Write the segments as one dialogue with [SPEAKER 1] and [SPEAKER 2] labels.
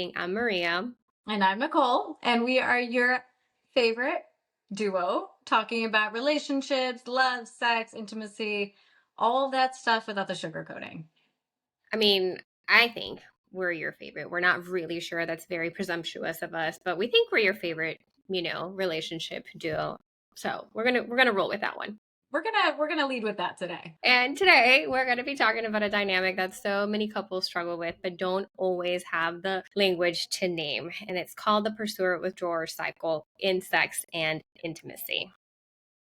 [SPEAKER 1] I'm Maria.
[SPEAKER 2] And I'm Nicole, and we are your favorite duo talking about relationships, love, sex, intimacy, all of that stuff without the sugarcoating.
[SPEAKER 1] I mean, I think we're your favorite. We're not really sure. That's very presumptuous of us, but we think we're your favorite, relationship duo. So we're gonna roll with that one.
[SPEAKER 2] We're gonna lead with that today.
[SPEAKER 1] And today we're going to be talking about a dynamic that so many couples struggle with, but don't always have the language to name. And it's called the pursuer withdrawer cycle in sex and intimacy.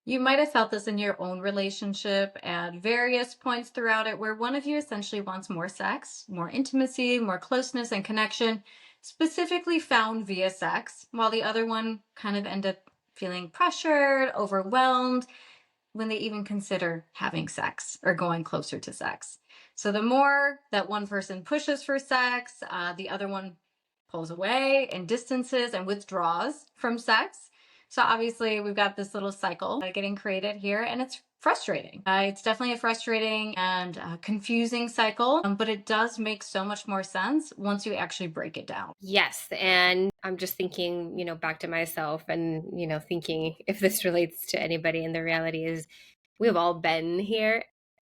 [SPEAKER 2] You might have felt this in your own relationship at various points throughout it, where one of you essentially wants more sex, more intimacy, more closeness and connection, specifically found via sex, while the other one kind of end up feeling pressured, overwhelmed, when they even consider having sex or going closer to sex. So the more that one person pushes for sex, the other one pulls away and distances and withdraws from sex. So obviously we've got this little cycle getting created here, and it's frustrating. It's definitely a frustrating and confusing cycle, but it does make so much more sense once you actually break it down.
[SPEAKER 1] Yes. And I'm just thinking, back to myself and, thinking if this relates to anybody. And the reality is, we've all been here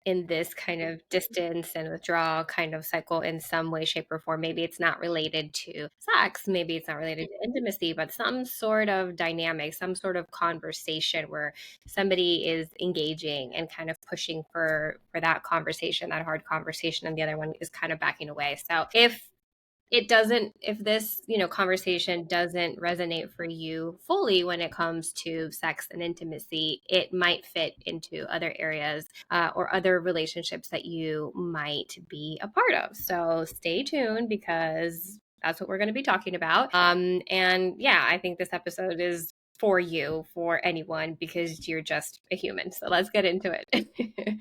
[SPEAKER 1] in this kind of distance and withdrawal kind of cycle in some way, shape, or form. Maybe it's not related to sex, maybe it's not related to intimacy, but some sort of dynamic, some sort of conversation where somebody is engaging and kind of pushing for that conversation, that hard conversation, and the other one is kind of backing away. So if this conversation doesn't resonate for you fully when it comes to sex and intimacy, it might fit into other areas or other relationships that you might be a part of. So stay tuned, because that's what we're going to be talking about. And yeah, I think this episode is for you, for anyone, because you're just a human. So let's get into it.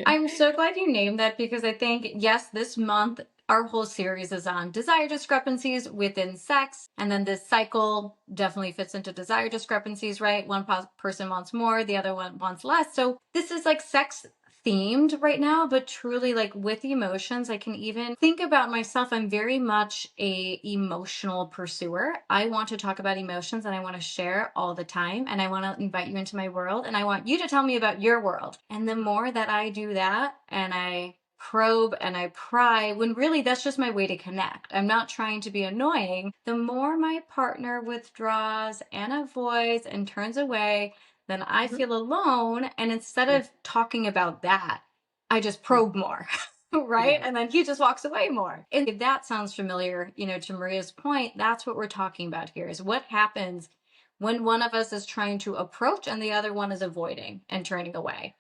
[SPEAKER 2] I'm so glad you named that, because I think, yes, this month our whole series is on desire discrepancies within sex. And then this cycle definitely fits into desire discrepancies, right? One person wants more, the other one wants less. So this is like sex themed right now, but truly like with emotions. I can even think about myself. I'm very much a emotional pursuer. I want to talk about emotions and I want to share all the time, and I want to invite you into my world, and I want you to tell me about your world. And the more that I do that and I probe and I pry, when really that's just my way to connect. I'm not trying to be annoying. The more my partner withdraws and avoids and turns away, then I feel alone. And instead of talking about that, I just probe more. Right?
[SPEAKER 1] Yeah.
[SPEAKER 2] And then he just walks away more. And if that sounds familiar, to Maria's point, that's what we're talking about here, is what happens when one of us is trying to approach and the other one is avoiding and turning away.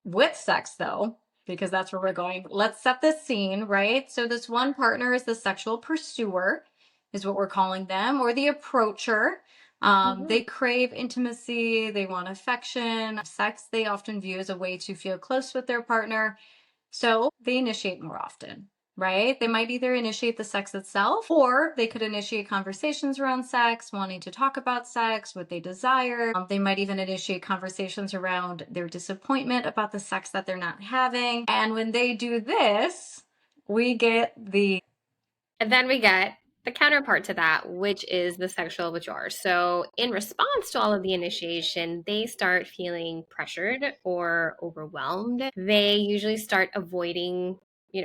[SPEAKER 2] With sex, though, because that's where we're going. Let's set the scene, right? So this one partner is the sexual pursuer, is what we're calling them, or the approacher. They crave intimacy, they want affection. Sex they often view as a way to feel close with their partner. So they initiate more often, right? They might either initiate the sex itself, or they could initiate conversations around sex, wanting to talk about sex, what they desire. They might even initiate conversations around their disappointment about the sex that they're not having. And when they do this, we get
[SPEAKER 1] And then we get the counterpart to that, which is the sexual withdrawal. So, in response to all of the initiation, they start feeling pressured or overwhelmed. They usually start avoiding,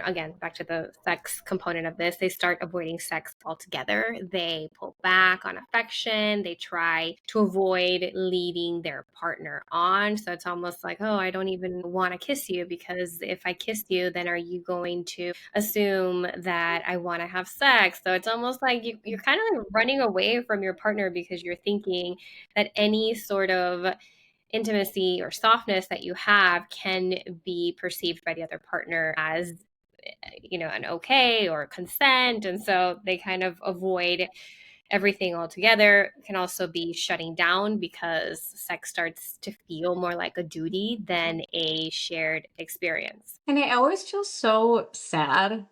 [SPEAKER 1] again, back to the sex component of this, they start avoiding sex altogether. They pull back on affection. They try to avoid leading their partner on. So, it's almost like, oh, I don't even want to kiss you, because if I kiss you, then are you going to assume that I want to have sex? So it's almost like you're kind of like running away from your partner, because you're thinking that any sort of intimacy or softness that you have can be perceived by the other partner as an okay or consent. And so they kind of avoid everything altogether. Can also be shutting down, because sex starts to feel more like a duty than a shared experience.
[SPEAKER 2] And I always feel so sad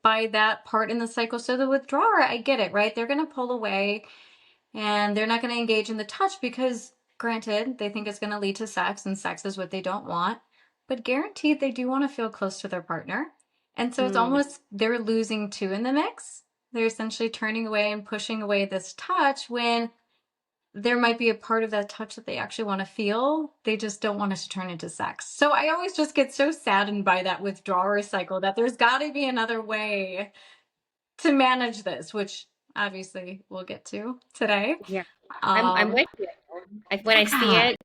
[SPEAKER 2] by that part in the cycle. So the withdrawer, I get it, right? They're going to pull away and they're not going to engage in the touch because, granted, they think it's going to lead to sex, and sex is what they don't want. But guaranteed, they do want to feel close to their partner. And so it's almost they're losing two in the mix, They're essentially turning away and pushing away this touch when there might be a part of that touch that they actually want to feel. They just don't want it to turn into sex. So I always just get so saddened by that withdrawal cycle that there's got to be another way to manage this, which obviously we'll get to today.
[SPEAKER 1] Yeah, I'm
[SPEAKER 2] Um,
[SPEAKER 1] with you. When I see
[SPEAKER 2] yeah.
[SPEAKER 1] it,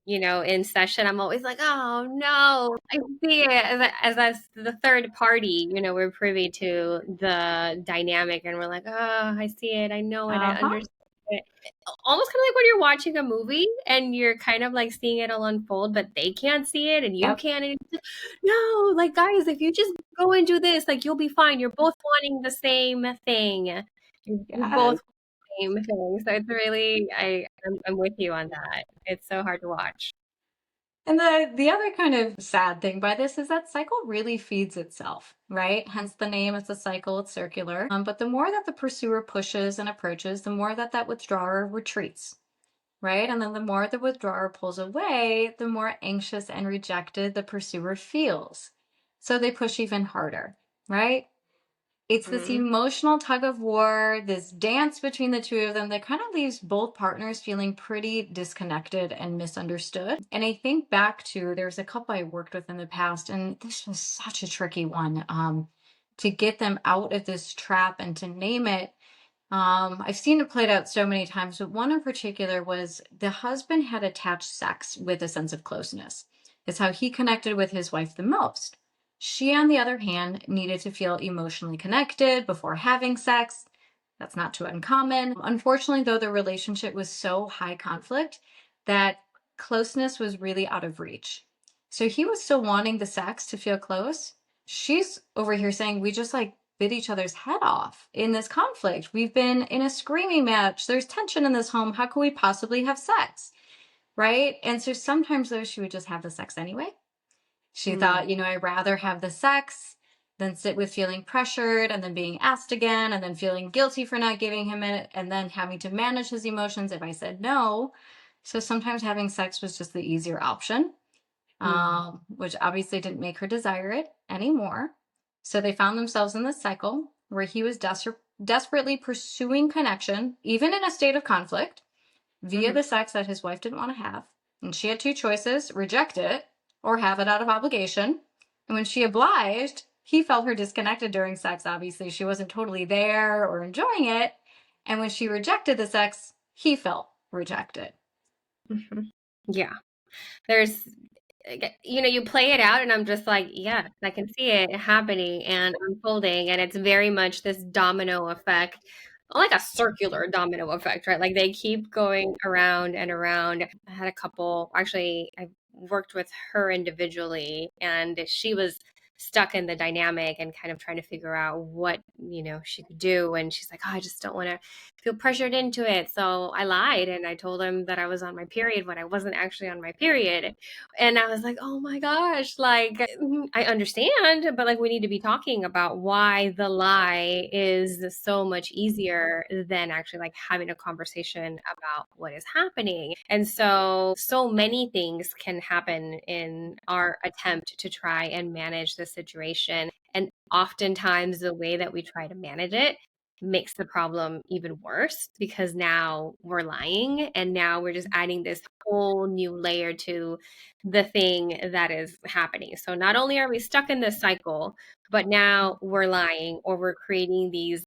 [SPEAKER 1] in session, I'm always like, oh no, I see it as the third party. We're privy to the dynamic, and we're like, oh, I see it, I know it, I
[SPEAKER 2] Uh-huh.
[SPEAKER 1] understand it. Almost kind of like when you're watching a movie and you're kind of like seeing it all unfold, but they can't see it and you
[SPEAKER 2] Yep.
[SPEAKER 1] can. And it's like, no, like guys, if you just go and do this, like you'll be fine. You're both wanting the same thing. You're
[SPEAKER 2] Yes.
[SPEAKER 1] both same thing. So it's really, I'm with you on that. It's so hard to watch.
[SPEAKER 2] And the other kind of sad thing by this is that cycle really feeds itself, right? Hence the name, it's a cycle, it's circular. But the more that the pursuer pushes and approaches, the more that that withdrawer retreats, right? And then the more the withdrawer pulls away, the more anxious and rejected the pursuer feels. So they push even harder, right? It's this
[SPEAKER 1] Mhm.
[SPEAKER 2] emotional tug of war, this dance between the two of them that kind of leaves both partners feeling pretty disconnected and misunderstood. And I think back to there's a couple I worked with in the past, and this was such a tricky one to get them out of this trap and to name it. I've seen it played out so many times, but one in particular was the husband had attached sex with a sense of closeness. It's how he connected with his wife the most. She, on the other hand, needed to feel emotionally connected before having sex. That's not too uncommon. Unfortunately, though, the relationship was so high conflict that closeness was really out of reach. So he was still wanting the sex to feel close. She's over here saying, we just like bit each other's head off in this conflict. We've been in a screaming match. There's tension in this home. How could we possibly have sex? Right. And so sometimes, though, she would just have the sex anyway. She
[SPEAKER 1] Mm.
[SPEAKER 2] thought, I'd rather have the sex than sit with feeling pressured and then being asked again and then feeling guilty for not giving him it and then having to manage his emotions if I said no. So sometimes having sex was just the easier option,
[SPEAKER 1] Mm.
[SPEAKER 2] which obviously didn't make her desire it anymore. So they found themselves in this cycle where he was desperately pursuing connection, even in a state of conflict, via
[SPEAKER 1] Mhm.
[SPEAKER 2] the sex that his wife didn't want to have. And she had two choices: reject it or have it out of obligation. And when she obliged, he felt her disconnected during sex. Obviously, she wasn't totally there or enjoying it. And when she rejected the sex, he felt rejected.
[SPEAKER 1] Mhm. Yeah. There's you play it out and I'm just like, yes, I can see it happening and unfolding, and it's very much this domino effect, like a circular domino effect, right? Like they keep going around and around. I had a couple, actually, I worked with her individually, and she was stuck in the dynamic and kind of trying to figure out what, she could do. And she's like, oh, I just don't want to feel pressured into it. So I lied and I told him that I was on my period when I wasn't actually on my period. And I was like, oh my gosh, like, I understand, but like, we need to be talking about why the lie is so much easier than actually like having a conversation about what is happening. And so many things can happen in our attempt to try and manage the situation. And oftentimes, the way that we try to manage it makes the problem even worse because now we're lying and now we're just adding this whole new layer to the thing that is happening. So not only are we stuck in this cycle, but now we're lying or we're creating these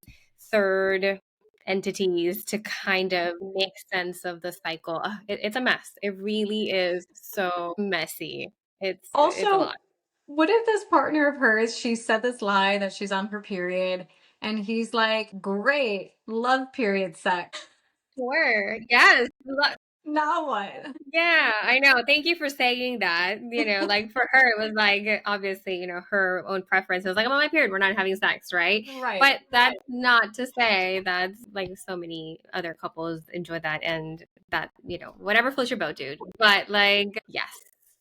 [SPEAKER 1] third entities to kind of make sense of the cycle. It's a mess. It really is so messy. It's a lot.
[SPEAKER 2] Also, what if this partner of hers, she said this lie that she's on her period, and he's like, great, love period sex.
[SPEAKER 1] Sure. Yes.
[SPEAKER 2] Now what?
[SPEAKER 1] Yeah, I know. Thank you for saying that. Like for her, it was like obviously, her own preference. It was like, I'm on my period, we're not having sex, right?
[SPEAKER 2] Right.
[SPEAKER 1] But that's not to say that like so many other couples enjoy that and that, whatever floats your boat, dude. But like, yes,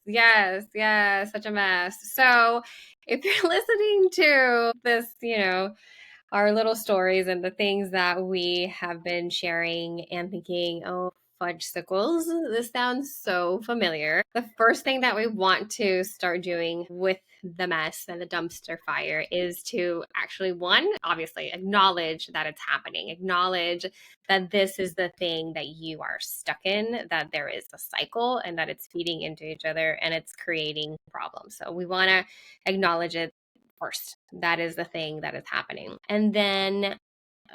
[SPEAKER 1] yes, yes, such a mess. So if you're listening to this, our little stories and the things that we have been sharing and thinking, oh, fudgesicles. This sounds so familiar. The first thing that we want to start doing with the mess and the dumpster fire is to actually, one, obviously acknowledge that it's happening, acknowledge that this is the thing that you are stuck in, that there is a cycle and that it's feeding into each other and it's creating problems. So we want to acknowledge it first. That is the thing that is happening. And then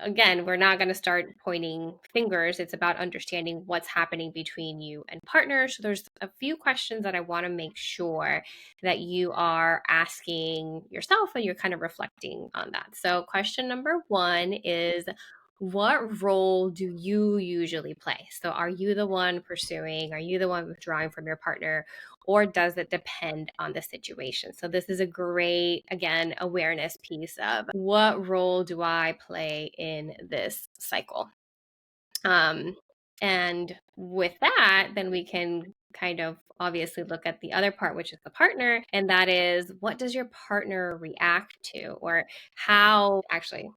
[SPEAKER 1] again, we're not going to start pointing fingers. It's about understanding what's happening between you and partners. So there's a few questions that I want to make sure that you are asking yourself and you're kind of reflecting on that. So question number one is, what role do you usually play? So are you the one pursuing? Are you the one withdrawing from your partner? Or does it depend on the situation? So this is a great, again, awareness piece of what role do I play in this cycle? And with that, then we can kind of obviously look at the other part, which is the partner. And that is, what does your partner react to? Or how, actually,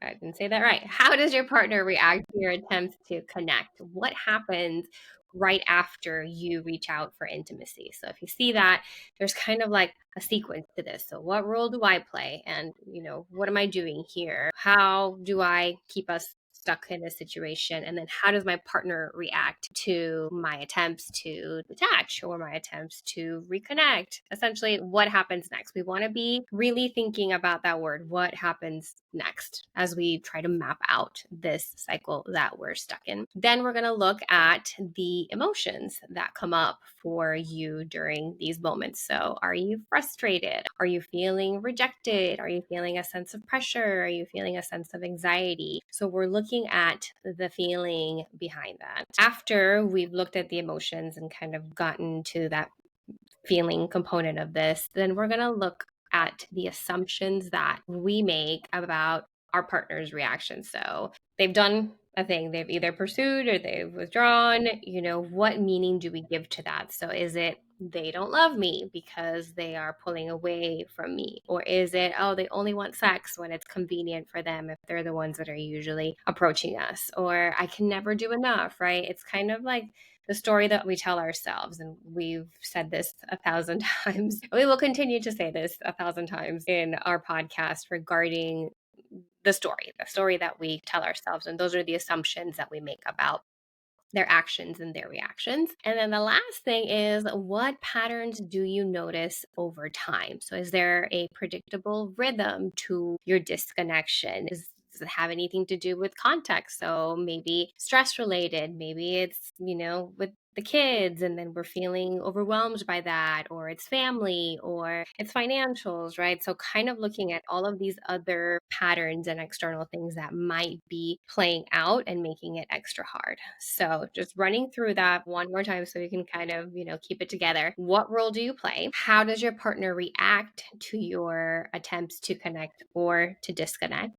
[SPEAKER 1] I didn't say that right. How does your partner react to your attempts to connect? What happens right after you reach out for intimacy? So if you see that, there's kind of like a sequence to this. So what role do I play? And, what am I doing here? How do I keep us stuck in a situation? And then how does my partner react to my attempts to detach or my attempts to reconnect? Essentially, what happens next? We want to be really thinking about that word. What happens next as we try to map out this cycle that we're stuck in? Then we're going to look at the emotions that come up for you during these moments. So are you frustrated? Are you feeling rejected? Are you feeling a sense of pressure? Are you feeling a sense of anxiety? So we're looking at the feeling behind that. After we've looked at the emotions and kind of gotten to that feeling component of this, then we're going to look at the assumptions that we make about our partner's reaction. So they've done a thing, they've either pursued or they've withdrawn. What meaning do we give to that? So is it they don't love me because they are pulling away from me? Or is it, oh, they only want sex when it's convenient for them if they're the ones that are usually approaching us? Or I can never do enough, right? It's kind of like the story that we tell ourselves. And we've said this 1,000 times. We will continue to say this 1,000 times in our podcast regarding the story that we tell ourselves. And those are the assumptions that we make about their actions and their reactions. And then the last thing is, what patterns do you notice over time? So is there a predictable rhythm to your disconnection? Does it have anything to do with context? So maybe stress related, maybe it's, with the kids and then we're feeling overwhelmed by that, or it's family, or it's financials, right? So kind of looking at all of these other patterns and external things that might be playing out and making it extra hard. So just running through that one more time so we can kind of, keep it together. What role do you play? How does your partner react to your attempts to connect or to disconnect?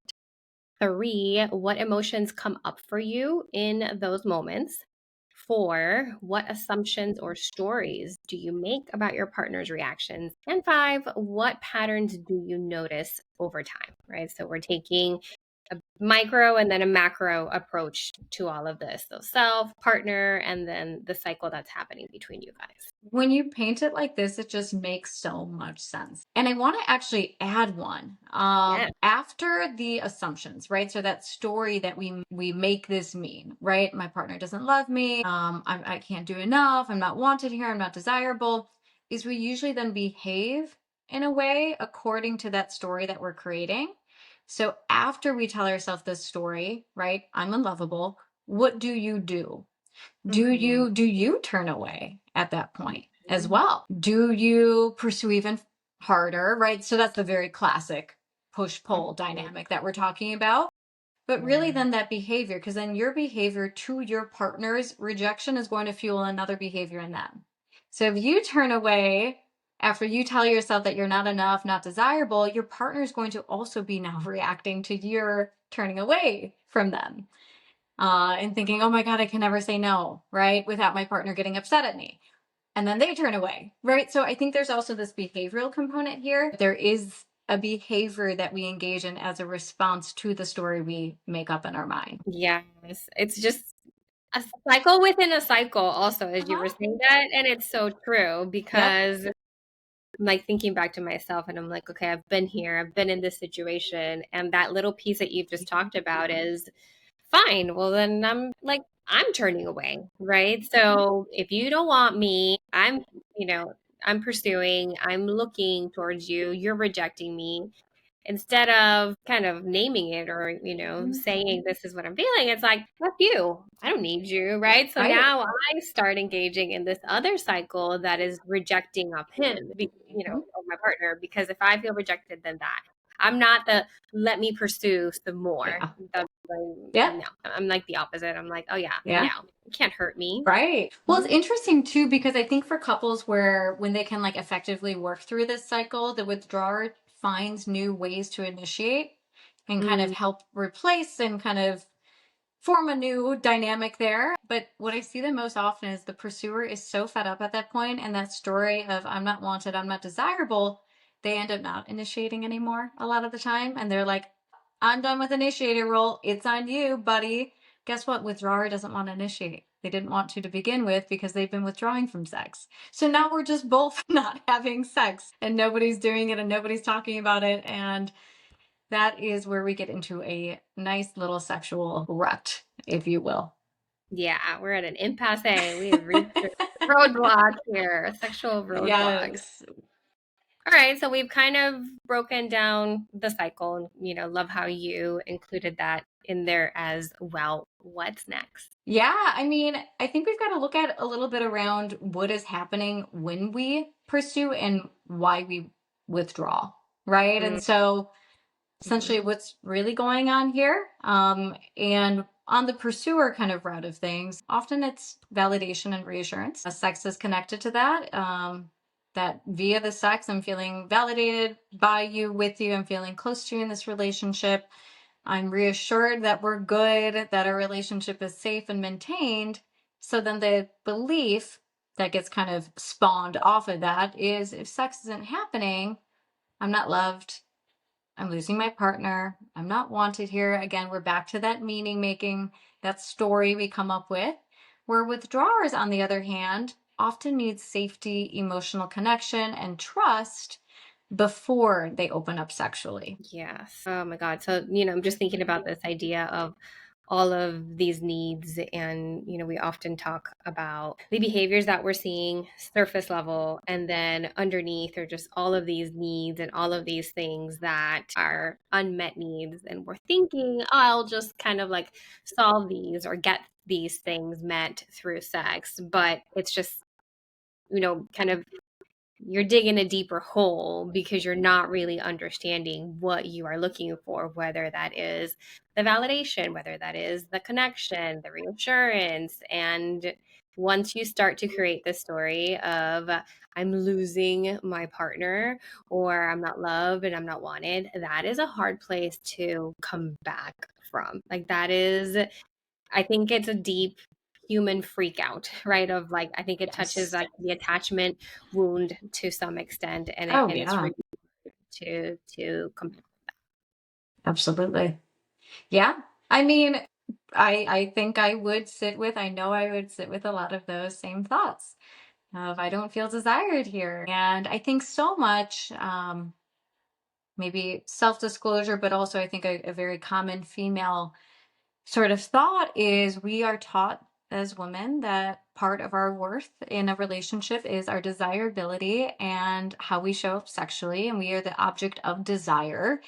[SPEAKER 1] 3, what emotions come up for you in those moments? 4, what assumptions or stories do you make about your partner's reactions? And 5, what patterns do you notice over time, right? So we're taking a micro and then a macro approach to all of this. So self, partner, and then the cycle that's happening between you guys.
[SPEAKER 2] When you paint it like this, it just makes so much sense. And I want to actually add one.
[SPEAKER 1] Yeah.
[SPEAKER 2] After the assumptions, right? So that story that we make this mean, right? My partner doesn't love me. I can't do enough. I'm not wanted here. I'm not desirable. Is we usually then behave in a way according to that story that we're creating. So after we tell ourselves this story, right? I'm unlovable. What do you do?
[SPEAKER 1] Mhm.
[SPEAKER 2] Do you turn away at that point as
[SPEAKER 1] Mhm.
[SPEAKER 2] well? Do you pursue even harder, right? So that's the very classic push pull
[SPEAKER 1] Mhm.
[SPEAKER 2] dynamic that we're talking about. But really,
[SPEAKER 1] Yeah.
[SPEAKER 2] then that behavior, because then your behavior to your partner's rejection is going to fuel another behavior in them. So if you turn away after you tell yourself that you're not enough, not desirable, your partner is going to also be now reacting to your turning away from them, and thinking, oh my God, I can never say no, right? Without my partner getting upset at me. And then they turn away, right? So I think there's also this behavioral component here. There is a behavior that we engage in as a response to the story we make up in our mind.
[SPEAKER 1] Yes. It's just A cycle within a cycle also, as you were
[SPEAKER 2] Uh-huh.
[SPEAKER 1] saying that, and it's so true
[SPEAKER 2] Yep.
[SPEAKER 1] because I'm like thinking back to myself and I'm like, okay, I've been here, I've been in this situation, and that little piece that you've just talked about is fine. Well, then I'm turning away, right? So if you don't want me, you know, I'm pursuing, I'm looking towards you, you're rejecting me. Instead of kind of naming it or, saying this is what I'm feeling, it's like, fuck you. I don't need you, right? So
[SPEAKER 2] Right.
[SPEAKER 1] now I start engaging in this other cycle that is rejecting of him,
[SPEAKER 2] Mhm.
[SPEAKER 1] of my partner, because if I feel rejected, then that. I'm not the let me pursue some more.
[SPEAKER 2] Yeah.
[SPEAKER 1] The,
[SPEAKER 2] Yeah.
[SPEAKER 1] no, I'm like the opposite. I'm like, oh yeah, no,
[SPEAKER 2] Yeah.
[SPEAKER 1] it can't hurt me.
[SPEAKER 2] Right. Well, it's
[SPEAKER 1] Mhm.
[SPEAKER 2] interesting too, because I think for couples where when they can like effectively work through this cycle, the withdrawer finds new ways to initiate and kind of
[SPEAKER 1] Mm,
[SPEAKER 2] help replace and kind of form a new dynamic there. But what I see the most often is the pursuer is so fed up at that point, and that story of I'm not wanted, I'm not desirable, they end up not initiating anymore a lot of the time. And they're like, I'm done with initiator role. It's on you, buddy. Guess what? Withdrawer doesn't want to initiate. They didn't want to begin with because they've been withdrawing from sex. So now we're just both not having sex and nobody's doing it and nobody's talking about it. And that is where we get into a nice little sexual rut, if you will.
[SPEAKER 1] yeah, we're at an impasse. We have reached a roadblock here, a sexual roadblock.
[SPEAKER 2] Yes.
[SPEAKER 1] All right, so we've kind of broken down the cycle and, love how you included that in there as well. What's next?
[SPEAKER 2] Yeah, I mean, I think we've got to look at a little bit around what is happening when we pursue and why we withdraw, right? And so essentially
[SPEAKER 1] Mm-hmm.
[SPEAKER 2] what's really going on here. And on the pursuer kind of route of things, often it's validation and reassurance. Sex is connected to that. That via the sex, I'm feeling validated by you, with you, I'm feeling close to you in this relationship. I'm reassured that we're good, that our relationship is safe and maintained. So then the belief that gets kind of spawned off of that is if sex isn't happening, I'm not loved, I'm losing my partner, I'm not wanted here. Again, we're back to that meaning making, that story we come up with. Where withdrawers, on the other hand, often need safety, emotional connection, and trust before they open up sexually.
[SPEAKER 1] Yes. Oh my God. So, I'm just thinking about this idea of all of these needs. And, we often talk about the behaviors that we're seeing surface level. And then underneath are just all of these needs and all of these things that are unmet needs. And we're thinking, oh, I'll just kind of like solve these or get these things met through sex. But it's just, kind of you're digging a deeper hole because you're not really understanding what you are looking for, whether that is the validation, whether that is the connection, the reassurance. And once you start to create the story of I'm losing my partner or I'm not loved and I'm not wanted, that is a hard place to come back from. Like that is I think it's a deep human freak out, right? Of like, I think it touches
[SPEAKER 2] Yes.
[SPEAKER 1] like the attachment wound to some extent, and
[SPEAKER 2] Oh,
[SPEAKER 1] it's
[SPEAKER 2] yeah,
[SPEAKER 1] really to come.
[SPEAKER 2] absolutely. Yeah. I mean, I think I would sit with, I know I would sit with a lot of those same thoughts of I don't feel desired here. And I think so much, maybe self-disclosure, but also I think a very common female sort of thought is we are taught as women that part of our worth in a relationship is our desirability and how we show up sexually, and we are the object of desire.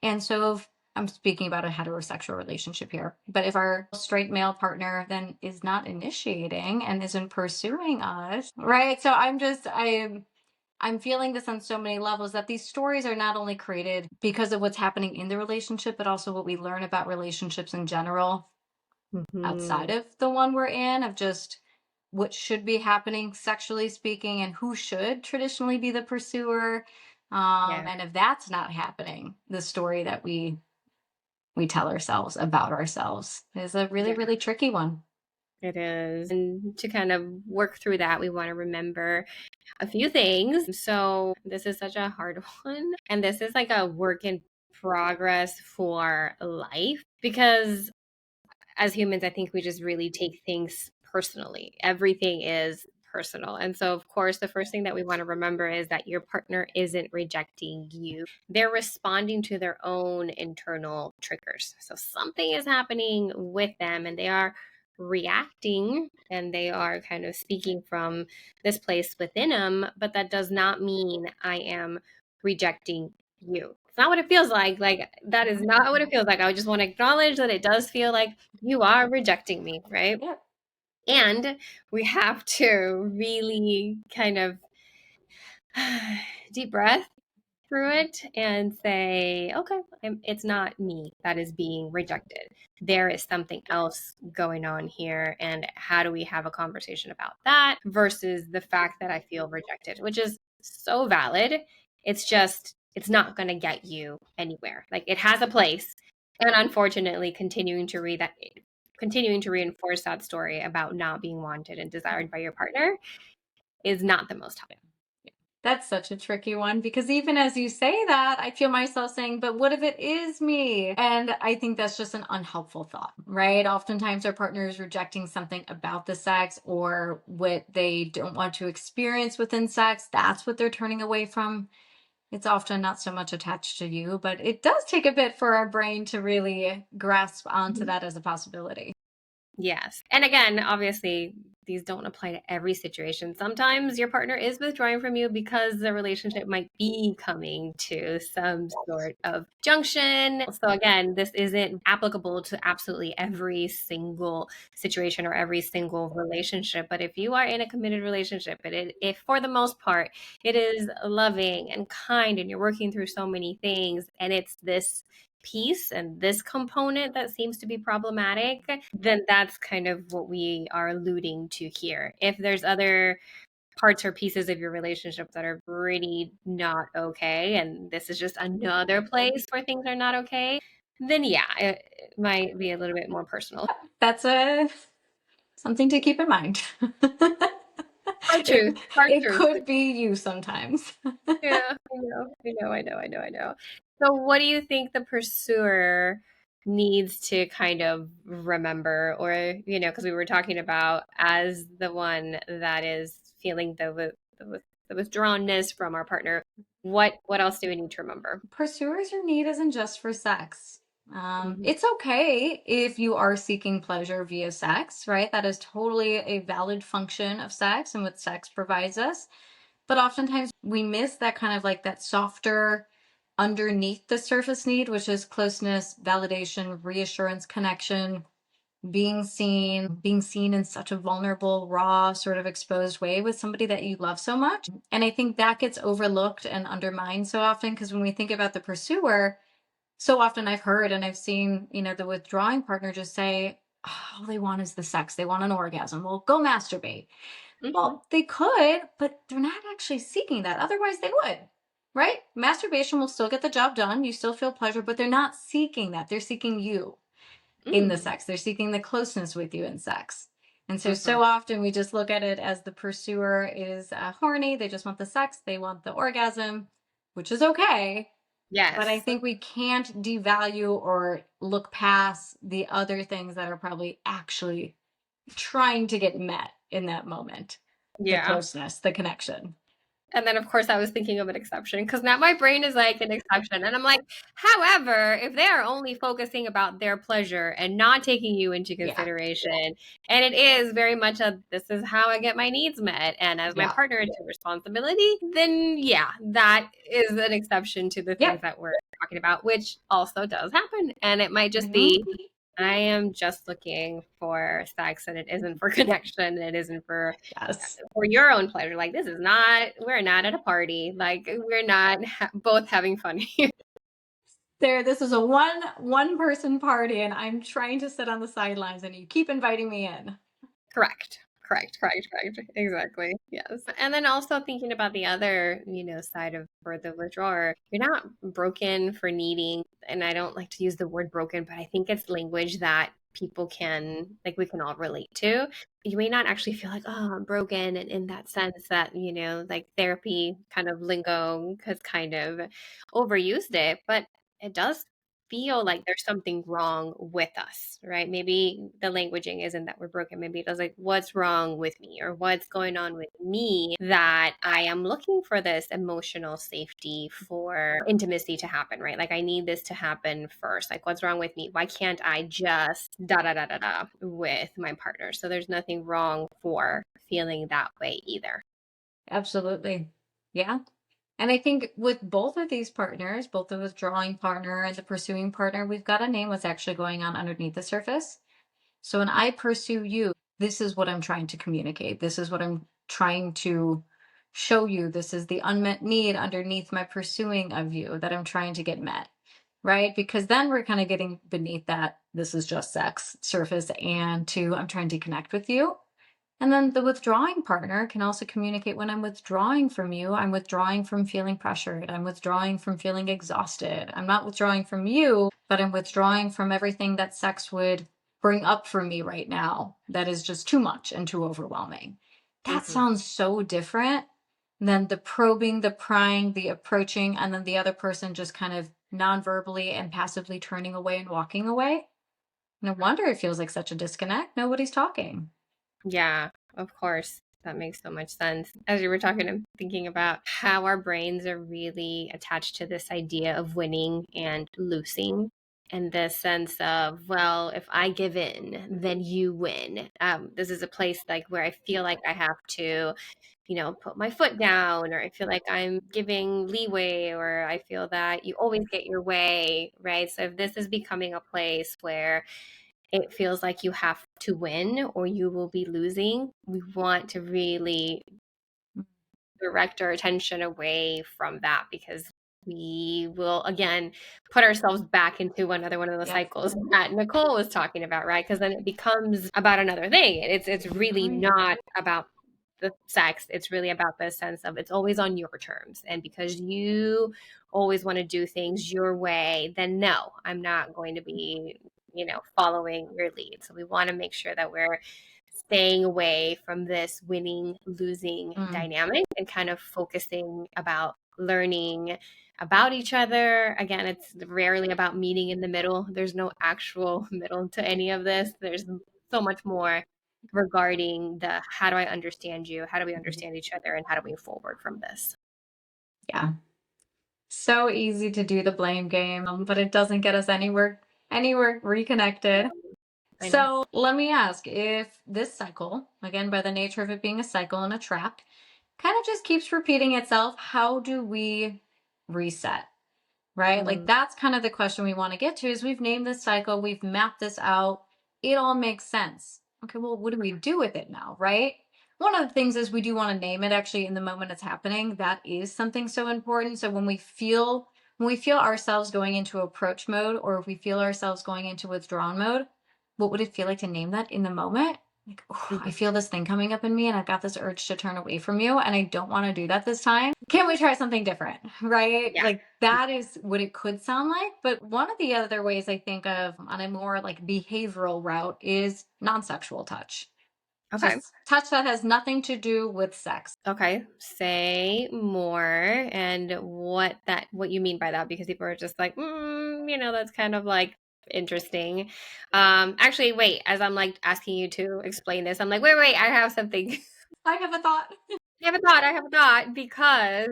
[SPEAKER 2] And so if I'm speaking about a heterosexual relationship here, but if our straight male partner then is not initiating and isn't pursuing us, right? So I'm feeling this on so many levels that these stories are not only created because of what's happening in the relationship, but also what we learn about relationships in general outside
[SPEAKER 1] Mhm.
[SPEAKER 2] of the one we're in, of just what should be happening sexually speaking and who should traditionally be the pursuer.
[SPEAKER 1] Yeah,
[SPEAKER 2] And if that's not happening, the story that we tell ourselves about ourselves is a really,
[SPEAKER 1] yeah,
[SPEAKER 2] really tricky one.
[SPEAKER 1] it is. And to kind of work through that, we want to remember a few things. So this is such a hard one, and this is like a work in progress for life because as humans, I think we just really take things personally. Everything is personal. And so, of course, the first thing that we want to remember is that your partner isn't rejecting you. They're responding to their own internal triggers. So something is happening with them and they are reacting and they are kind of speaking from this place within them, but that does not mean I am rejecting you. It's not what it feels like. Like, that is not what it feels like. I just want to acknowledge that it does feel like you are rejecting me, right?
[SPEAKER 2] Yeah.
[SPEAKER 1] And we have to really kind of deep breath through it and say, okay, it's not me that is being rejected. There is something else going on here. And how do we have a conversation about that versus the fact that I feel rejected, which is so valid. It's just, it's not going to get you anywhere. Like, it has a place. And unfortunately, continuing to reinforce that story about not being wanted and desired by your partner is not the most helpful.
[SPEAKER 2] That's such a tricky one because even as you say that, I feel myself saying, but what if it is me? And I think that's just an unhelpful thought, right? Oftentimes our partner is rejecting something about the sex or what they don't want to experience within sex. That's what they're turning away from. It's often not so much attached to you, but it does take a bit for our brain to really grasp onto that as a possibility.
[SPEAKER 1] Yes. And again, obviously, these don't apply to every situation. Sometimes your partner is withdrawing from you because the relationship might be coming to some sort of junction. So, again, this isn't applicable to absolutely every single situation or every single relationship. But if you are in a committed relationship, and if for the most part it is loving and kind and you're working through so many things, and it's this piece and this component that seems to be problematic, then that's kind of what we are alluding to here. If there's other parts or pieces of your relationship that are really not okay, and this is just another place where things are not okay, then yeah, it might be a little bit more personal.
[SPEAKER 2] That's something to keep in mind.
[SPEAKER 1] Hard truth,
[SPEAKER 2] it,
[SPEAKER 1] hard
[SPEAKER 2] it
[SPEAKER 1] truth.
[SPEAKER 2] could be you sometimes.
[SPEAKER 1] Yeah, I know. So, what do you think the pursuer needs to kind of remember, or, because we were talking about as the one that is feeling the withdrawnness from our partner, what else do we need to remember?
[SPEAKER 2] Pursuers your need isn't just for sex.
[SPEAKER 1] Mhm.
[SPEAKER 2] It's okay if you are seeking pleasure via sex, right? That is totally a valid function of sex and what sex provides us. But oftentimes we miss that kind of like that softer underneath the surface need, which is closeness, validation, reassurance, connection, being seen in such a vulnerable, raw, sort of exposed way with somebody that you love so much. And I think that gets overlooked and undermined so often because when we think about the pursuer, so often I've heard and I've seen, the withdrawing partner just say, "Oh, all they want is the sex. They want an orgasm. Well, go masturbate."
[SPEAKER 1] Mhm.
[SPEAKER 2] Well, they could, but they're not actually seeking that. Otherwise, they would, right? Masturbation will still get the job done. You still feel pleasure, but they're not seeking that. They're seeking you in the
[SPEAKER 1] Mm.
[SPEAKER 2] sex. They're seeking the closeness with you in sex. And so,
[SPEAKER 1] Mhm.
[SPEAKER 2] so often we just look at it as the pursuer is horny. They just want the sex. They want the orgasm, which is okay. But I
[SPEAKER 1] Yes.
[SPEAKER 2] think we can't devalue or look past the other things that are probably actually trying to get met in that moment. The
[SPEAKER 1] Yeah.
[SPEAKER 2] closeness, the connection.
[SPEAKER 1] And then, of course, I was thinking of an exception because now my brain is like an exception. And I'm like, however, if they are only focusing about their pleasure and not taking you into
[SPEAKER 2] Yeah.
[SPEAKER 1] consideration, and it is very much a this is how I get my needs met, and as my
[SPEAKER 2] Yeah.
[SPEAKER 1] partner, it's a responsibility, then yeah, that is an exception to the things
[SPEAKER 2] Yep.
[SPEAKER 1] that we're talking about, which also does happen. And it might just
[SPEAKER 2] Mhm.
[SPEAKER 1] be I am just looking for sex and it isn't for connection, and it isn't
[SPEAKER 2] Yes.
[SPEAKER 1] for your own pleasure. Like, this is not, we're not at a party. Like, we're not both having fun here.
[SPEAKER 2] There, this is a one person party, and I'm trying to sit on the sidelines, and you keep inviting me in.
[SPEAKER 1] Correct. Correct. Exactly. Yes. And then also thinking about the other, side of for the withdrawer, you're not broken for needing, and I don't like to use the word broken, but I think it's language that people can, like, we can all relate to. You may not actually feel like, oh, I'm broken. And in that sense that, like therapy kind of lingo has kind of overused it, but it does feel like there's something wrong with us, right? Maybe the languaging isn't that we're broken. Maybe it's like, what's wrong with me or what's going on with me that I am looking for this emotional safety for intimacy to happen, right? Like, I need this to happen first. Like, what's wrong with me? Why can't I just da da da da da with my partner? So there's nothing wrong for feeling that way either.
[SPEAKER 2] Absolutely. Yeah. And I think with both of these partners, both the withdrawing partner and the pursuing partner, we've got to name what's actually going on underneath the surface. So when I pursue you, this is what I'm trying to communicate. This is what I'm trying to show you. This is the unmet need underneath my pursuing of you that I'm trying to get met. Right? Because then we're kind of getting beneath that this is just sex surface and to I'm trying to connect with you. And then the withdrawing partner can also communicate when I'm withdrawing from you, I'm withdrawing from feeling pressured. I'm withdrawing from feeling exhausted. I'm not withdrawing from you, but I'm withdrawing from everything that sex would bring up for me right now that is just too much and too overwhelming. That
[SPEAKER 1] Hmm.
[SPEAKER 2] sounds so different than the probing, the prying, the approaching, and then the other person just kind of non-verbally and passively turning away and walking away. No wonder it feels like such a disconnect. Nobody's talking.
[SPEAKER 1] Yeah, of course. That makes so much sense. As you were talking, I'm thinking about how our brains are really attached to this idea of winning and losing. And this sense of, well, if I give in, then you win. This is a place like where I feel like I have to, put my foot down, or I feel like I'm giving leeway, or I feel that you always get your way, right? So if this is becoming a place where it feels like you have to win or you will be losing, we want to really direct our attention away from that, because we will again put ourselves back into another one of the
[SPEAKER 2] Yep.
[SPEAKER 1] cycles that Nicole was talking about, right? Because then it becomes about another thing. It's really
[SPEAKER 2] Right.
[SPEAKER 1] not about the sex. It's really about the sense of it's always on your terms. And because you always want to do things your way, then no, I'm not going to be, following your lead. So we want to make sure that we're staying away from this winning losing
[SPEAKER 2] Mm,
[SPEAKER 1] dynamic and kind of focusing about learning about each other. Again, it's rarely about meeting in the middle. There's no actual middle to any of this. There's so much more regarding the how do I understand you? How do we understand each other? And how do we move forward from this?
[SPEAKER 2] yeah. So easy to do the blame game, but it doesn't get us anywhere reconnected.
[SPEAKER 1] I know.
[SPEAKER 2] So let me ask if this cycle, again, by the nature of it being a cycle and a trap, kind of just keeps repeating itself, how do we reset? Right? Like
[SPEAKER 1] Mm,
[SPEAKER 2] that's kind of the question we want to get to is we've named this cycle, we've mapped this out. It all makes sense. Okay, well, what do we do with it now, right? One of the things is we do want to name it actually in the moment it's happening. That is something so important. So when we feel ourselves going into approach mode or if we feel ourselves going into withdrawn mode, what would it feel like to name that in the moment? Like, oh, I
[SPEAKER 1] mhm.
[SPEAKER 2] feel this thing coming up in me and I've got this urge to turn away from you and I don't want to do that this time. Can we try something different? Right?
[SPEAKER 1] Yeah.
[SPEAKER 2] Like that is what it could sound like. But one of the other ways I think of on a more like behavioral route is non sexual touch.
[SPEAKER 1] Okay.
[SPEAKER 2] Just touch that has nothing to do with sex.
[SPEAKER 1] Okay, say more and what you mean by that, because people are just like, that's kind of like interesting. Actually, wait, as I'm like asking you to explain this, I'm like, wait, I have something.
[SPEAKER 2] I have a thought.
[SPEAKER 1] I have a thought, because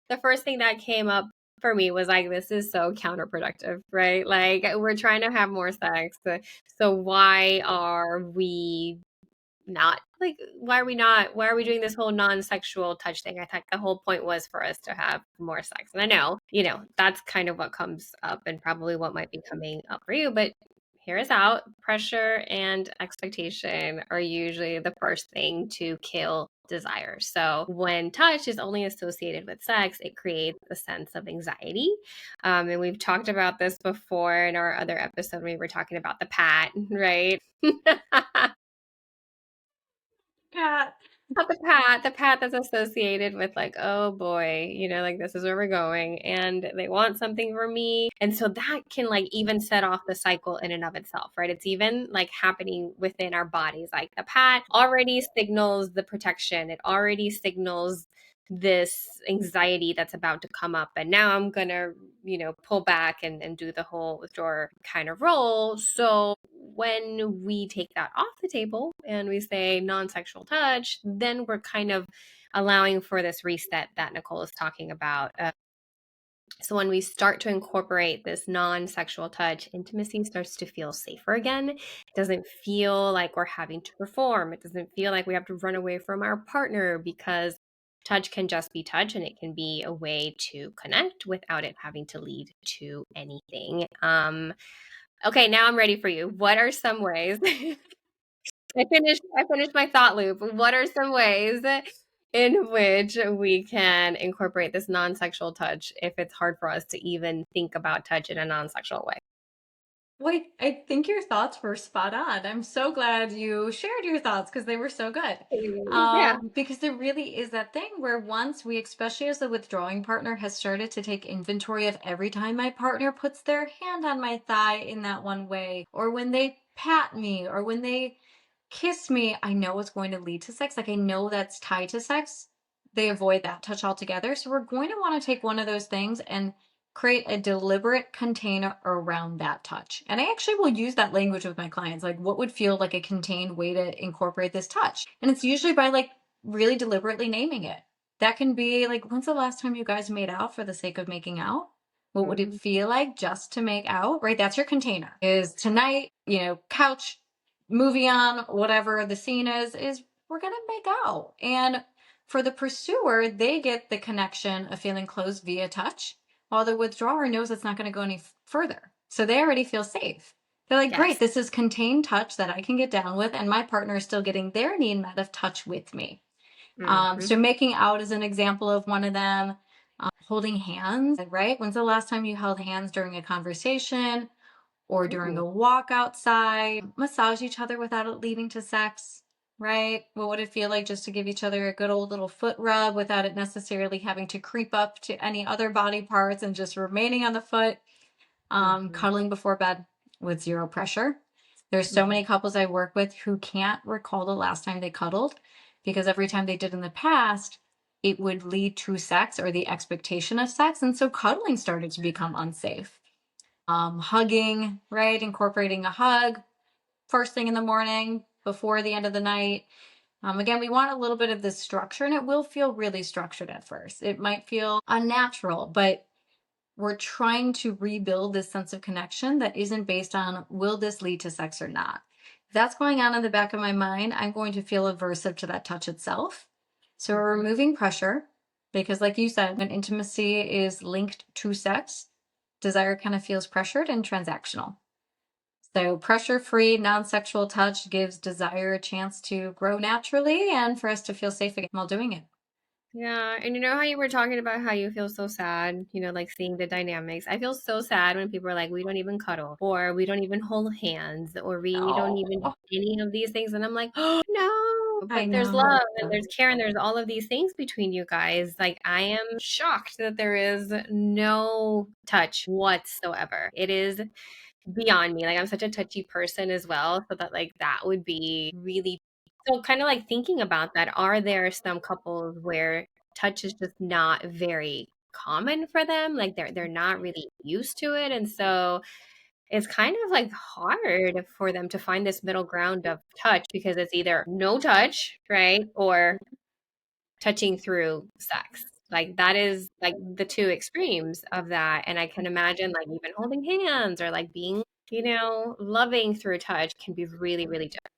[SPEAKER 1] the first thing that came up for me was like, this is so counterproductive, right? Like, we're trying to have more sex, so why are we not like why are we doing this whole non-sexual touch thing? I thought the whole point was for us to have more sex, and I know that's kind of what comes up and probably what might be coming up for you, but hear us out. Pressure and expectation are usually the first thing to kill desire. So when touch is only associated with sex, it creates a sense of anxiety. And we've talked about this before in our other episode when we were talking about the pat, right?
[SPEAKER 2] Cat.
[SPEAKER 1] Not the pat that's associated with like, oh boy, like this is where we're going, and they want something from me. And so that can like even set off the cycle in and of itself, right? It's even like happening within our bodies. Like the pat already signals the protection, it already signals this anxiety that's about to come up. And now I'm going to, pull back and do the whole withdrawer kind of role. So when we take that off the table and we say non sexual touch, then we're kind of allowing for this reset that Nicole is talking about. So when we start to incorporate this non-sexual touch, intimacy starts to feel safer again. It doesn't feel like we're having to perform. It doesn't feel like we have to run away from our partner, because touch can just be touch, and it can be a way to connect without it having to lead to anything. Okay, now I'm ready for you. What are some ways I finished my thought loop. What are some ways in which we can incorporate this non-sexual touch if it's hard for us to even think about touch in a non-sexual way?
[SPEAKER 2] Wait, I think your thoughts were spot on. I'm so glad you shared your thoughts because they were so good.
[SPEAKER 1] Yeah.
[SPEAKER 2] Because there really is that thing where once we, especially as the withdrawing partner, has started to take inventory of every time my partner puts their hand on my thigh in that one way, or when they pat me, or when they kiss me, I know it's going to lead to sex. Like I know that's tied to sex. They avoid that touch altogether. So we're going to want to take one of those things and create a deliberate container around that touch. And I actually will use that language with my clients. Like, what would feel like a contained way to incorporate this touch? And it's usually by like really deliberately naming it. That can be like, when's the last time you guys made out for the sake of making out? What would it
[SPEAKER 1] Mhm.
[SPEAKER 2] feel like just to make out? Right? That's your container. Is tonight, couch, movie on, whatever the scene is we're going to make out. And for the pursuer, they get the connection of feeling close via touch, while the withdrawer knows it's not going to go any further. So they already feel safe. They're like, great,
[SPEAKER 1] Yes.
[SPEAKER 2] this is contained touch that I can get down with, and my partner is still getting their need met of touch with me.
[SPEAKER 1] Mhm.
[SPEAKER 2] So making out is an example of one of them. Holding hands, right? When's the last time you held hands during a conversation or during
[SPEAKER 1] Ooh.
[SPEAKER 2] a walk outside? Massage each other without it leading to sex, right? What would it feel like just to give each other a good old little foot rub without it necessarily having to creep up to any other body parts and just remaining on the foot?
[SPEAKER 1] Mhm.
[SPEAKER 2] Cuddling before bed with zero pressure. There's so
[SPEAKER 1] Mhm.
[SPEAKER 2] many couples I work with who can't recall the last time they cuddled because every time they did in the past, it would lead to sex or the expectation of sex. And so cuddling started to become unsafe. Hugging, right? Incorporating a hug first thing in the morning before the end of the night. Again, we want a little bit of this structure, and it will feel really structured at first. It might feel unnatural, but we're trying to rebuild this sense of connection that isn't based on will this lead to sex or not. If that's going on in the back of my mind, I'm going to feel aversive to that touch itself. So we're
[SPEAKER 1] Mhm.
[SPEAKER 2] removing pressure because, like you said, when intimacy is linked to sex, desire kind of feels pressured and transactional. So pressure free, non sexual touch gives desire a chance to grow naturally and for us to feel safe again while doing it.
[SPEAKER 1] Yeah, and you know how you were talking about how you feel so sad, like seeing the dynamics. I feel so sad when people are like, we don't even cuddle, or we don't even hold hands, or we don't even do
[SPEAKER 2] Oh,
[SPEAKER 1] any of these things. And I'm like, oh, no,
[SPEAKER 2] I
[SPEAKER 1] but there's
[SPEAKER 2] know.
[SPEAKER 1] love and there's care and there's all of these things between you guys. Like, I am shocked that there is no touch whatsoever. It is beyond me. Like, I'm such a touchy person as well, so that like that would be really, so kind of like thinking about that, are there some couples where touch is just not very common for them? Like they're not really used to it. And so it's kind of like hard for them to find this middle ground of touch, because it's either no touch, right? Or touching through sex. Like that is like the two extremes of that. And I can imagine like even holding hands or like being, loving through touch can be really, really different.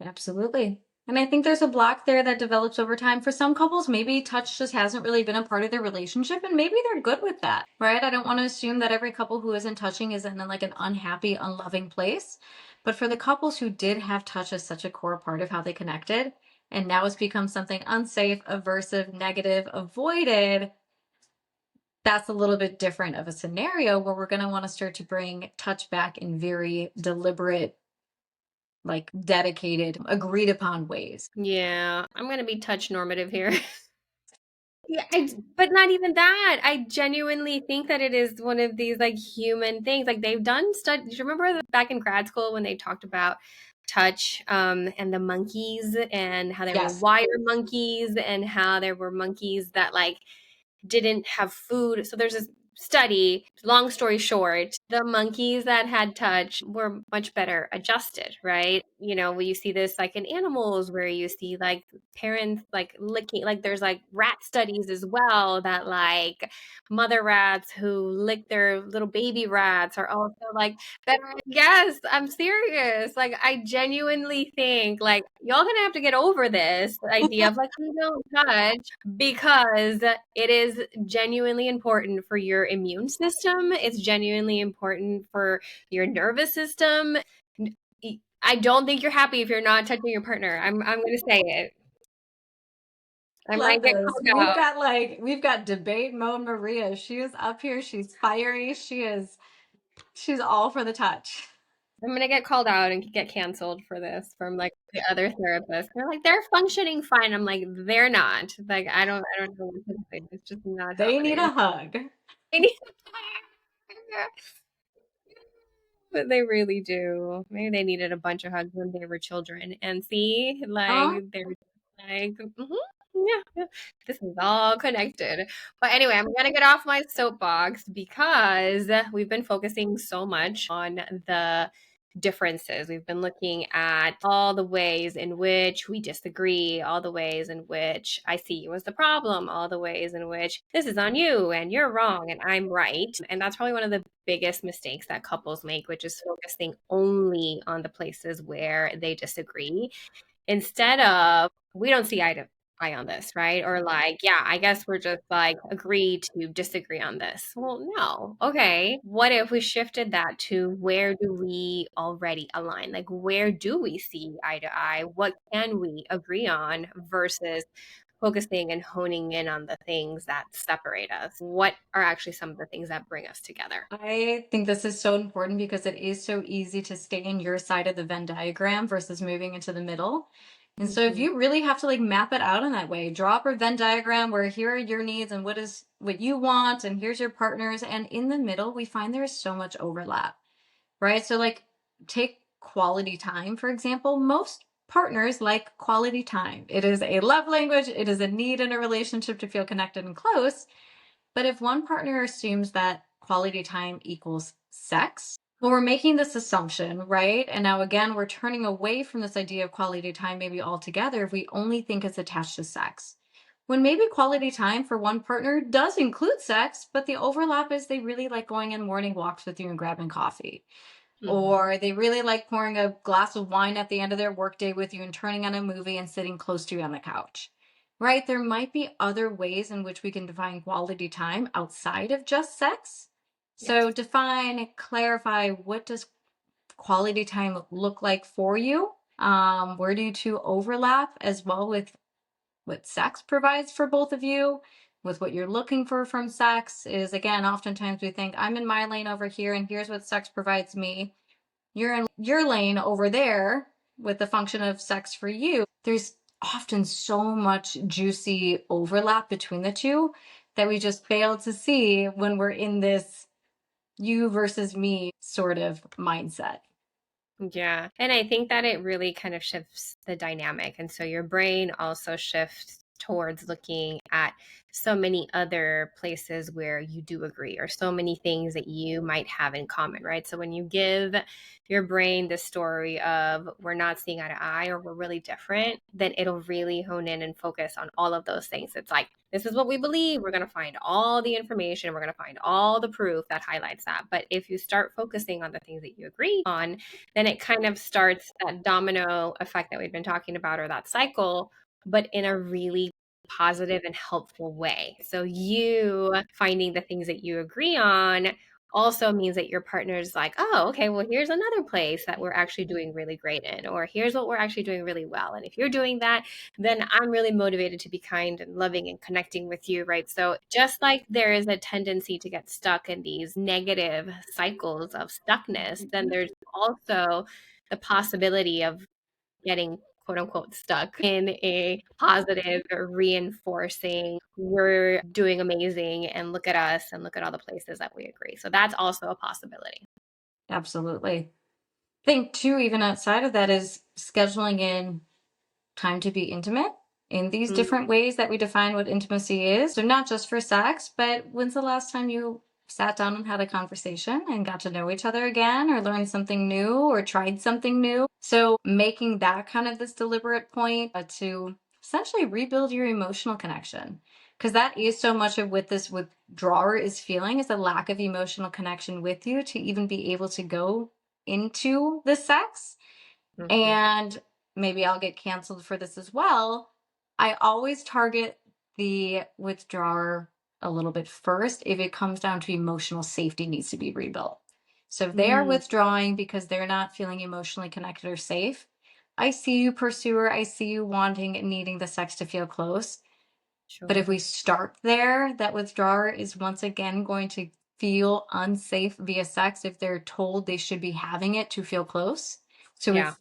[SPEAKER 2] Absolutely. And I think there's a block there that develops over time. For some couples, maybe touch just hasn't really been a part of their relationship, and maybe they're good with that, right? I don't want to assume that every couple who isn't touching is in like an unhappy, unloving place. But for the couples who did have touch as such a core part of how they connected, and now it's become something unsafe, aversive, negative, avoided, that's a little bit different of a scenario where we're going to want to start to bring touch back in very deliberate, like dedicated, agreed upon ways.
[SPEAKER 1] Yeah, I'm gonna be touch normative here. Yeah, but not even that. I genuinely think that it is one of these like human things. Like they've done studies. Do you remember back in grad school when they talked about touch and the monkeys and how there were
[SPEAKER 2] Yes.
[SPEAKER 1] wire monkeys and how there were monkeys that like didn't have food. So there's this study, long story short, the monkeys that had touch were much better adjusted, right? You know, you see this like in animals where you see like parents like licking, like there's like rat studies as well that like mother rats who lick their little baby rats are also like better. Yes, I'm serious. Like I genuinely think like y'all gonna have to get over this idea of like we don't touch because it is genuinely important for your immune system. It's genuinely important for your nervous system. I don't think you're happy if you're not touching your partner. I'm going to say it. I
[SPEAKER 2] Love
[SPEAKER 1] might get
[SPEAKER 2] this.
[SPEAKER 1] called out.
[SPEAKER 2] We've got debate mode Maria. She is up here. She's fiery. She's all for the touch.
[SPEAKER 1] I'm going to get called out and get canceled for this from like the other therapists. They're like they're functioning fine. I'm like they're not. Like I don't know what to say. It's just not
[SPEAKER 2] They need a
[SPEAKER 1] happening.
[SPEAKER 2] hug.
[SPEAKER 1] They need but they really do. Maybe they needed a bunch of hugs when they were children. And see, like,
[SPEAKER 2] Oh,
[SPEAKER 1] they're like, yeah, yeah, this is all connected. But anyway, I'm gonna get off my soapbox because we've been focusing so much on the differences. We've been looking at all the ways in which we disagree, all the ways in which I see you as the problem, all the ways in which this is on you and you're wrong and I'm right. And that's probably one of the biggest mistakes that couples make, which is focusing only on the places where they disagree instead of we don't see eye to eye on this, right? Or like, yeah, I guess we're just like agree to disagree on this. Well, no. Okay. What if we shifted that to where do we already align? Like, where do we see eye to eye? What can we agree on versus focusing and honing in on the things that separate us? What are actually some of the things that bring us together?
[SPEAKER 2] I think this is so important because it is so easy to stay in your side of the Venn diagram versus moving into the middle. And so if
[SPEAKER 1] Mhm.
[SPEAKER 2] you really have to like map it out in that way, draw up a Venn diagram where here are your needs and what you want and here's your partners, and in the middle we find there is so much overlap, right? So like take quality time for example. Most partners like quality time. It is a love language, it is a need in a relationship to feel connected and close. But if one partner assumes that quality time equals sex, well, we're making this assumption, right? And now again, we're turning away from this idea of quality time maybe altogether if we only think it's attached to sex. When maybe quality time for one partner does include sex, but the overlap is they really like going on morning walks with you and grabbing coffee,
[SPEAKER 1] Mhm.
[SPEAKER 2] or they really like pouring a glass of wine at the end of their workday with you and turning on a movie and sitting close to you on the couch. Right? There might be other ways in which we can define quality time outside of just sex. So
[SPEAKER 1] Yes.
[SPEAKER 2] define, clarify, what does quality time look like for you? Where do you two overlap as well with what sex provides for both of you? With what you're looking for from sex is again, oftentimes we think I'm in my lane over here and here's what sex provides me. You're in your lane over there with the function of sex for you. There's often so much juicy overlap between the two that we just fail to see when we're in this you versus me sort of mindset.
[SPEAKER 1] Yeah. And I think that it really kind of shifts the dynamic. And so your brain also shifts towards looking at so many other places where you do agree or so many things that you might have in common, right? So when you give your brain the story of we're not seeing eye to eye or we're really different, then it'll really hone in and focus on all of those things. It's like, this is what we believe. We're going to find all the information. We're going to find all the proof that highlights that. But if you start focusing on the things that you agree on, then it kind of starts that domino effect that we've been talking about or that cycle, but in a really positive and helpful way. So you finding the things that you agree on also means that your partner's like, oh, okay, well, here's another place that we're actually doing really great in, or here's what we're actually doing really well. And if you're doing that, then I'm really motivated to be kind and loving and connecting with you, right? So just like there is a tendency to get stuck in these negative cycles of stuckness, then there's also the possibility of getting quote unquote stuck in a positive reinforcing, we're doing amazing and look at us and look at all the places that we agree. So that's also a possibility.
[SPEAKER 2] Absolutely. I think too, even outside of that, is scheduling in time to be intimate in these
[SPEAKER 1] Mm,
[SPEAKER 2] different ways that we define what intimacy is. So not just for sex, but when's the last time you sat down and had a conversation and got to know each other again, or learned something new, or tried something new? So making that kind of this deliberate point to essentially rebuild your emotional connection. Because that is so much of what this withdrawer is feeling, is a lack of emotional connection with you to even be able to go into the sex.
[SPEAKER 1] mhm.
[SPEAKER 2] And maybe I'll get canceled for this as well. I always target the withdrawer a little bit first if it comes down to emotional safety needs to be rebuilt. So if they are
[SPEAKER 1] Mm,
[SPEAKER 2] withdrawing because they're not feeling emotionally connected or safe, I see you, pursuer. I see you wanting and needing the sex to feel close. But if
[SPEAKER 1] sure.
[SPEAKER 2] we start there, that withdrawer is once again going to feel unsafe via sex if they're told they should be having it to feel close. So
[SPEAKER 1] Yeah.
[SPEAKER 2] if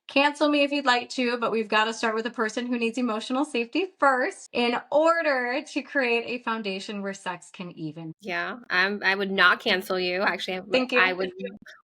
[SPEAKER 2] cancel me if you'd like to, but we've got to start with a person who needs emotional safety first in order to create a foundation where sex can even.
[SPEAKER 1] Yeah, I would not cancel you. Actually,
[SPEAKER 2] Thank
[SPEAKER 1] I
[SPEAKER 2] you.
[SPEAKER 1] would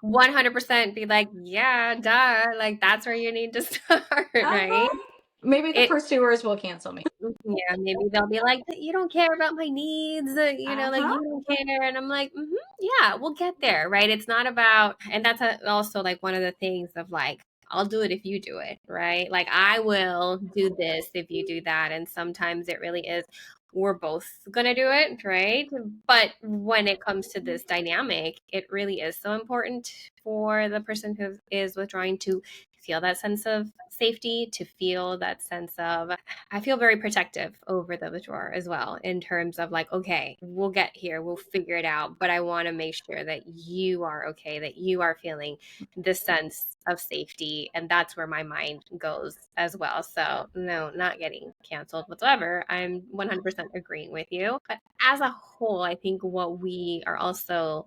[SPEAKER 1] 100% be like, yeah, duh. Like that's where you need to start, right?
[SPEAKER 2] Uh-huh. Maybe the
[SPEAKER 1] It
[SPEAKER 2] pursuers will cancel me.
[SPEAKER 1] Yeah, maybe they'll be like, "You don't care about my needs, like
[SPEAKER 2] Uh-huh.
[SPEAKER 1] you don't care." And I'm like, yeah, we'll get there, right? It's not about, and that's also like one of the things of like, I'll do it if you do it, right? Like I will do this if you do that. And sometimes it really is, we're both gonna do it, right? But when it comes to this dynamic, it really is so important for the person who is withdrawing to feel that sense of safety, to feel that sense of, I feel very protective over the withdrawer as well, in terms of like, okay, we'll get here, we'll figure it out, but I want to make sure that you are okay, that you are feeling this sense of safety. And that's where my mind goes as well. So, no, not getting canceled whatsoever. I'm 100% agreeing with you. But as a whole, I think what we are also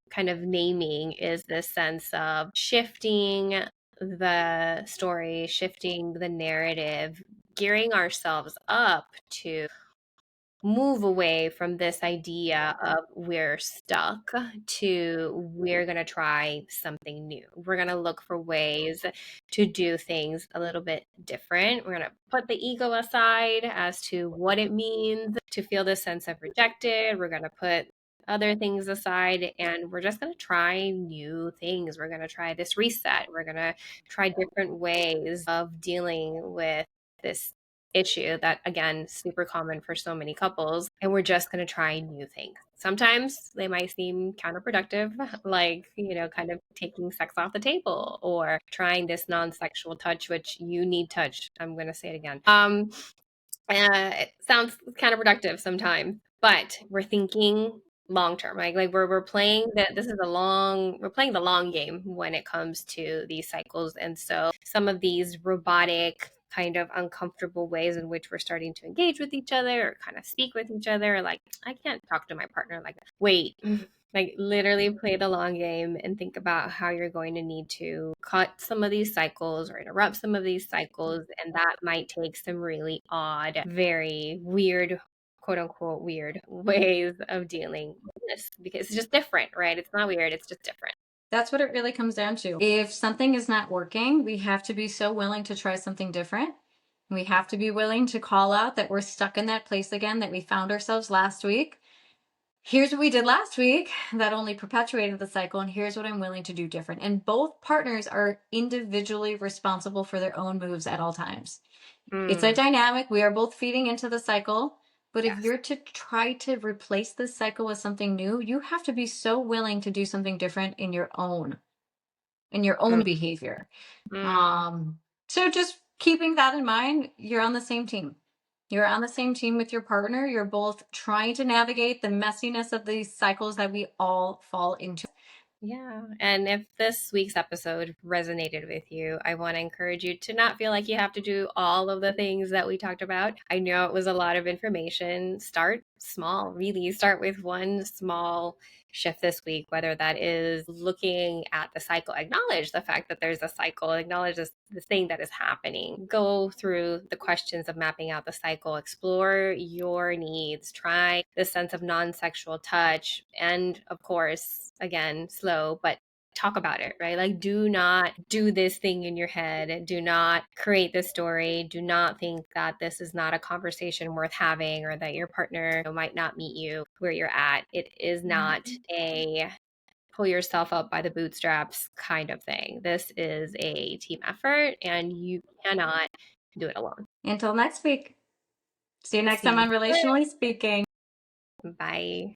[SPEAKER 1] kind of naming is this sense of shifting the story, shifting the narrative, gearing ourselves up to move away from this idea of we're stuck to we're going to try something new. We're going to look for ways to do things a little bit different. We're going to put the ego aside as to what it means to feel this sense of rejected. We're going to put other things aside and we're just going to try new things. We're going to try this reset. We're going to try different ways of dealing with this issue that again super common for so many couples, and we're just going to try new things. Sometimes they might seem counterproductive, like kind of taking sex off the table or trying this non-sexual touch, which you need touch, I'm going to say it again. It sounds counterproductive sometimes, but we're thinking long term. Like we're playing that. This is a long. We're playing the long game when it comes to these cycles, and so some of these robotic, kind of uncomfortable ways in which we're starting to engage with each other or kind of speak with each other. Like I can't talk to my partner like that. Wait, like literally play the long game and think about how you're going to need to cut some of these cycles or interrupt some of these cycles, and that might take some really odd, very weird, quote unquote weird ways of dealing with this, because it's just different, right? It's not weird, it's just different.
[SPEAKER 2] That's what it really comes down to. If something is not working, we have to be so willing to try something different. We have to be willing to call out that we're stuck in that place again that we found ourselves last week. Here's what we did last week that only perpetuated the cycle, and here's what I'm willing to do different. And both partners are individually responsible for their own moves at all times. It's a
[SPEAKER 1] Mm,
[SPEAKER 2] dynamic. We are both feeding into the cycle. But if
[SPEAKER 1] yes.
[SPEAKER 2] you're to try to replace this cycle with something new, you have to be so willing to do something different in your own
[SPEAKER 1] Mm,
[SPEAKER 2] behavior.
[SPEAKER 1] mm.
[SPEAKER 2] Um, so just keeping that in mind, you're on the same team. You're on the same team with your partner. You're both trying to navigate the messiness of these cycles that we all fall into.
[SPEAKER 1] Yeah. And if this week's episode resonated with you, I want to encourage you to not feel like you have to do all of the things that we talked about. I know it was a lot of information. Start small, really. Start with one small shift this week, whether that is looking at the cycle, acknowledge the fact that there's a cycle, acknowledge this thing that is happening, go through the questions of mapping out the cycle, explore your needs, try this sense of non-sexual touch, and of course, again, slow, but talk about it, right? Like, do not do this thing in your head. Do not create this story. Do not think that this is not a conversation worth having or that your partner might not meet you where you're at. It is not a pull yourself up by the bootstraps kind of thing. This is a team effort and you cannot do it alone.
[SPEAKER 2] Until next week. See you next time
[SPEAKER 1] See
[SPEAKER 2] on Relationally Speaking.
[SPEAKER 1] you. Bye.